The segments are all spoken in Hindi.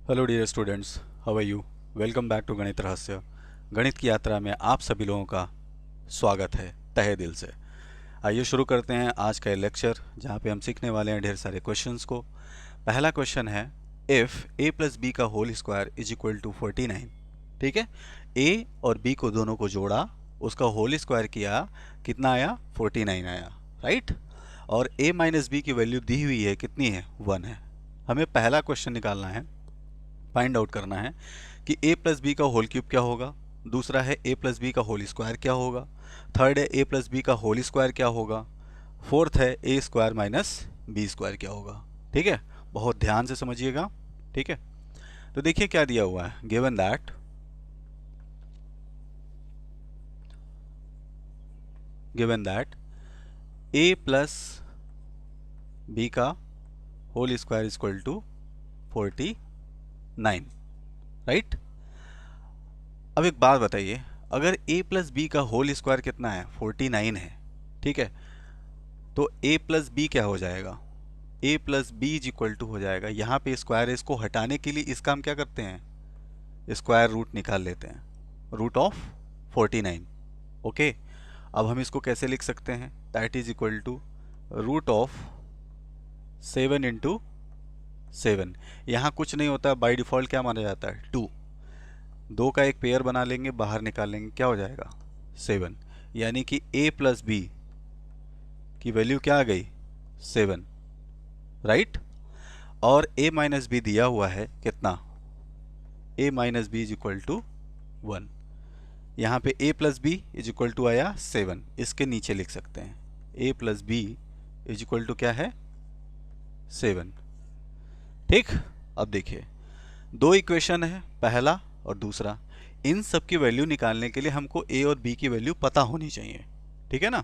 Hello dear students, how are you. Welcome back to Ganit Rahasya. गणित की यात्रा में आप सभी लोगों का स्वागत है तहे दिल से। आइए शुरू करते हैं आज का ये लेक्चर, जहाँ पे हम सीखने वाले हैं ढेर सारे क्वेश्चंस को। पहला क्वेश्चन है, इफ़ ए प्लस बी का whole square is equal to 49। ठीक है, ए और बी को दोनों को जोड़ा, उसका होल स्क्वायर किया, कितना आया? 49 आया, राइट। और ए माइनस बी की वैल्यू दी हुई है, कितनी है? 1 है। हमें पहला क्वेश्चन निकालना है, फाइंड आउट करना है कि ए प्लस बी का होल क्यूब क्या होगा। दूसरा है ए प्लस बी का होल स्क्वायर क्या होगा। थर्ड है ए प्लस बी का होल स्क्वायर क्या होगा। फोर्थ है ए स्क्वायर माइनस बी स्क्वायर क्या होगा। ठीक है, बहुत ध्यान से समझिएगा। ठीक है, तो देखिए क्या दिया हुआ है। Given that A plus B का whole square is equal to 49, right. अब एक बात बताइए, अगर a प्लस बी का होल स्क्वायर कितना है? 49 है। ठीक है, तो a प्लस बी क्या हो जाएगा? a plus b is equal to हो जाएगा, यहाँ पे स्क्वायर है, इसको हटाने के लिए इसका हम क्या करते हैं? स्क्वायर रूट निकाल लेते हैं, रूट ऑफ 49। ओके, अब हम इसको कैसे लिख सकते हैं? That is equal to root of 7 into 7। यहाँ कुछ नहीं होता, बाई डिफॉल्ट क्या माना जाता है? 2। दो का एक पेयर बना लेंगे, बाहर निकाल लेंगे, क्या हो जाएगा? 7। यानी कि a प्लस बी की वैल्यू क्या आ गई? 7, राइट। और a माइनस बी दिया हुआ है कितना? a minus b is equal to 1। यहाँ पे a plus b is equal to आया 7, इसके नीचे लिख सकते हैं a plus b is equal to क्या है? 7। ठीक, अब देखिए दो इक्वेशन है, पहला और दूसरा। इन सब की वैल्यू निकालने के लिए हमको a और b की वैल्यू पता होनी चाहिए, ठीक है ना।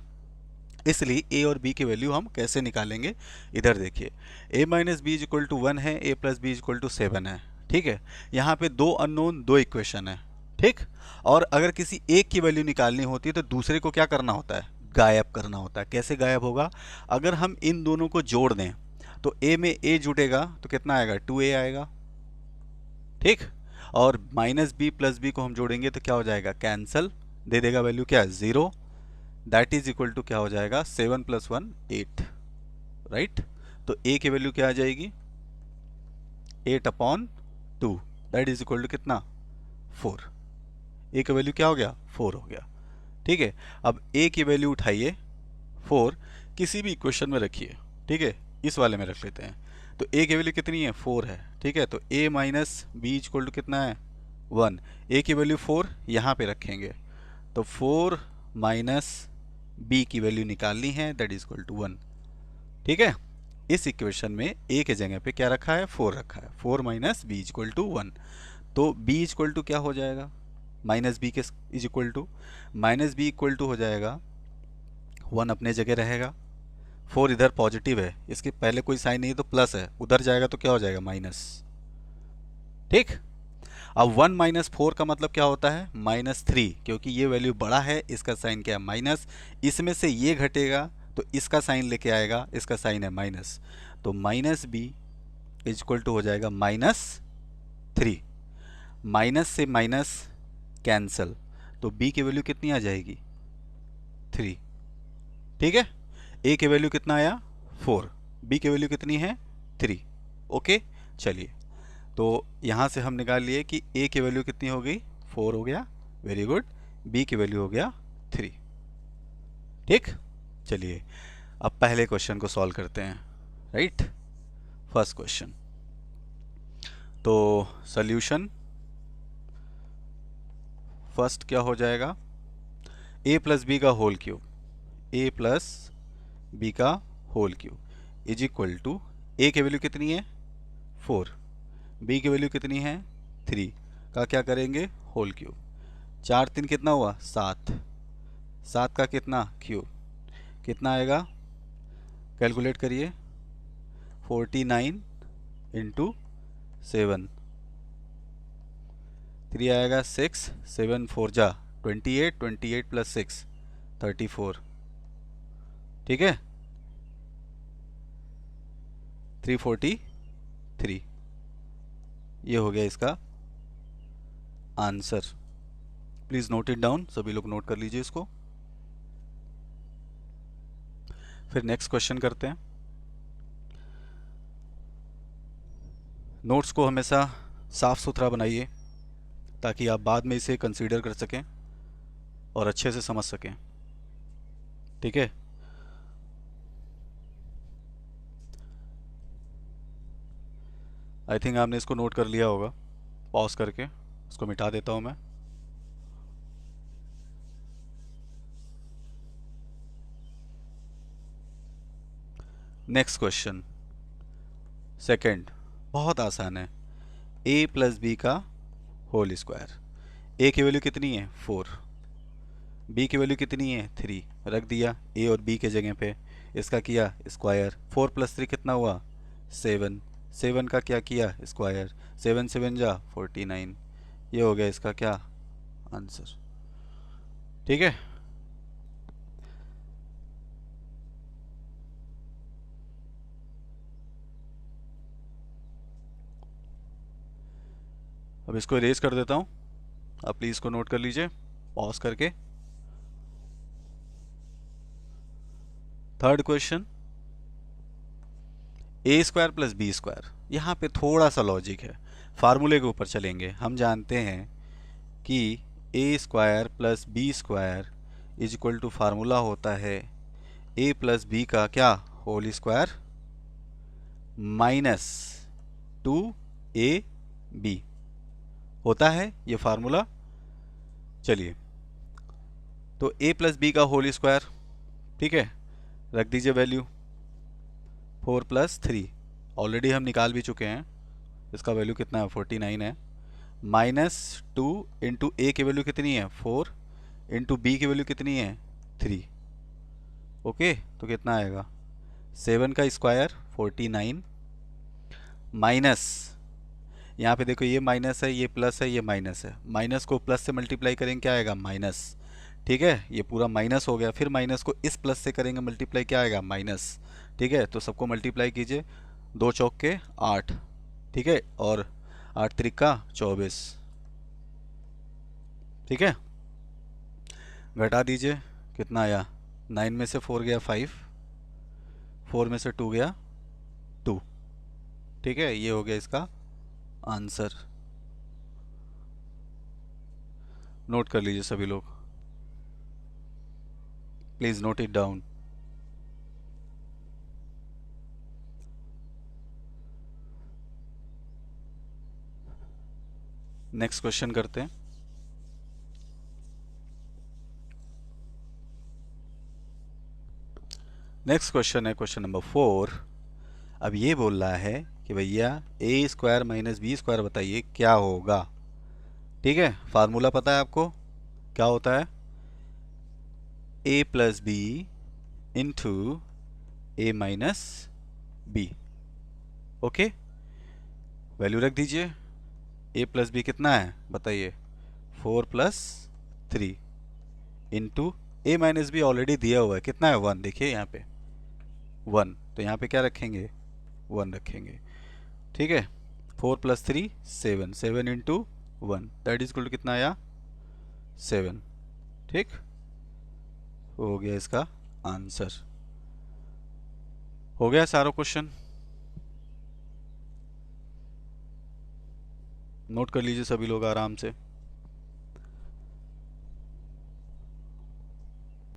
इसलिए a और b की वैल्यू हम कैसे निकालेंगे? इधर देखिए, a minus b is equal to 1 है, a plus b is equal to 7 है। ठीक है, यहाँ पे दो अननोन, दो इक्वेशन है। ठीक, और अगर किसी एक की वैल्यू निकालनी होती है तो दूसरे को क्या करना होता है? गायब करना होता है। कैसे गायब होगा? अगर हम इन दोनों को जोड़ दें तो a में a जुटेगा तो कितना आएगा? 2a आएगा। ठीक, और माइनस बी प्लस बी को हम जोड़ेंगे तो क्या हो जाएगा? कैंसल, दे देगा वैल्यू क्या? 0। दैट इज इक्वल टू क्या हो जाएगा? 7 प्लस 1 8, राइट। तो a की वैल्यू क्या आ जाएगी? 8/2, दैट इज इक्वल टू कितना? 4। a की वैल्यू क्या हो गया? 4 हो गया। ठीक है, अब a की वैल्यू उठाइए 4, किसी भी इक्वेशन में रखिए। ठीक है, इस वाले में रख लेते हैं। तो a की वैल्यू कितनी है? 4 है। ठीक है, तो a minus b equal to कितना है? 1। a की वैल्यू 4 यहाँ पे रखेंगे, तो 4 माइनस b की वैल्यू निकालनी है, दैट इज इक्वल टू 1। ठीक है, इस इक्वेशन में a के जगह पे क्या रखा है? 4 रखा है। 4 माइनस बी इक्वल टू 1, तो b इक्वल टू क्या हो जाएगा? माइनस बी के is equal to, minus b equal to हो जाएगा 1 अपने जगह रहेगा, 4 इधर पॉजिटिव है, इसके पहले कोई साइन नहीं है तो प्लस है, उधर जाएगा तो क्या हो जाएगा? माइनस। ठीक, अब 1 माइनस 4 का मतलब क्या होता है? -3, क्योंकि ये वैल्यू बड़ा है, इसका साइन क्या है? माइनस। इसमें से ये घटेगा तो इसका साइन लेके आएगा, इसका साइन है माइनस, तो minus b is equal to हो जाएगा -3। माइनस से माइनस कैंसल, तो b की वैल्यू कितनी आ जाएगी? 3। ठीक है, a की वैल्यू कितना आया? 4, b की वैल्यू कितनी है? 3। ओके, चलिए, तो यहाँ से हम निकाल लिए कि a की वैल्यू कितनी हो गई? 4 हो गया, वेरी गुड। b की वैल्यू हो गया 3। ठीक, चलिए अब पहले क्वेश्चन को सॉल्व करते हैं, राइट। फर्स्ट क्वेश्चन, तो सॉल्यूशन फर्स्ट क्या हो जाएगा? a प्लस बी का whole cube, a plus B का whole cube is equal to, a की वैल्यू कितनी है? 4, b की वैल्यू कितनी है? 3 का क्या करेंगे? Whole cube. 4 3 कितना हुआ? 7, 7 का कितना? क्यूब, कितना आएगा? कैलकुलेट करिए, 49 इंटू 7, 3 आएगा 6, 7 4 जा 28, 28 प्लस 6 34। ठीक है, 343। ये हो गया इसका answer. Please note it down, सभी लोग नोट कर लीजिए इसको। फिर नेक्स्ट क्वेश्चन करते हैं। नोट्स को हमेशा साफ सुथरा बनाइए ताकि आप बाद में इसे कंसीडर कर सकें और अच्छे से समझ सकें, ठीक है। आई थिंक आपने इसको नोट कर लिया होगा। पॉज करके इसको मिटा देता हूँ मैं। नेक्स्ट क्वेश्चन सेकंड, बहुत आसान है। a प्लस बी का होल स्क्वायर। a की वैल्यू कितनी है 4, b की वैल्यू कितनी है 3, रख दिया a और b के जगह पे, इसका किया स्क्वायर। 4 प्लस 3 कितना हुआ 7, 7 का क्या किया स्क्वायर, 7 7 जा 49। ये हो गया इसका क्या आंसर, ठीक है। अब इसको इरेज कर देता हूँ, आप प्लीज़ इसको नोट कर लीजिए पॉज करके। थर्ड क्वेश्चन, ए स्क्वायर प्लस बी स्क्वायर। यहाँ पे थोड़ा सा लॉजिक है, फार्मूले के ऊपर चलेंगे। हम जानते हैं कि A square plus B square is equal to formula होता है ए प्लस बी का क्या होल स्क्वायर माइनस 2ab होता है ये फार्मूला। चलिए, तो a प्लस बी का होल स्क्वायर, ठीक है, रख दीजिए वैल्यू 4 प्लस 3, ऑलरेडी हम निकाल भी चुके हैं, इसका वैल्यू कितना है 49 है, माइनस 2 इंटू ए की वैल्यू कितनी है 4, इंटू बी की वैल्यू कितनी है 3। ओके, तो कितना आएगा 7 का स्क्वायर 49 माइनस, यहाँ पे देखो ये माइनस है, ये प्लस है, ये माइनस है, माइनस को प्लस से मल्टीप्लाई करेंगे क्या आएगा माइनस, ठीक है, ये पूरा माइनस हो गया। फिर माइनस को इस प्लस से करेंगे मल्टीप्लाई क्या आएगा माइनस, ठीक है। तो सबको मल्टीप्लाई कीजिए, 2 चौक के 8, ठीक है, और 8 त्रिका 24, ठीक है। घटा दीजिए कितना आया, 9 में से 4 गया 5, 4 में से 2 गया 2, ठीक है। ये हो गया इसका आंसर। नोट कर लीजिए सभी लोग, please note it down. Next question करते हैं। नेक्स्ट क्वेश्चन है क्वेश्चन नंबर 4। अब ये बोल रहा है कि भैया ए स्क्वायर माइनस बी स्क्वायर बताइए क्या होगा, ठीक है। फार्मूला पता है आपको क्या होता है, ए प्लस बी इंटू ए माइनस बी। ओके, वैल्यू रख दीजिए, ए प्लस बी कितना है बताइए 4 प्लस 3 इंटू ए माइनस बी ऑलरेडी दिया हुआ है कितना है 1, देखिए यहाँ पे 1, तो यहाँ पे क्या रखेंगे 1 रखेंगे, ठीक है। 4 plus 3 7, 7 into 1 that is equal to कितना आया 7, ठीक, हो गया इसका आंसर। हो गया सारा क्वेश्चन, नोट कर लीजिए सभी लोग आराम से।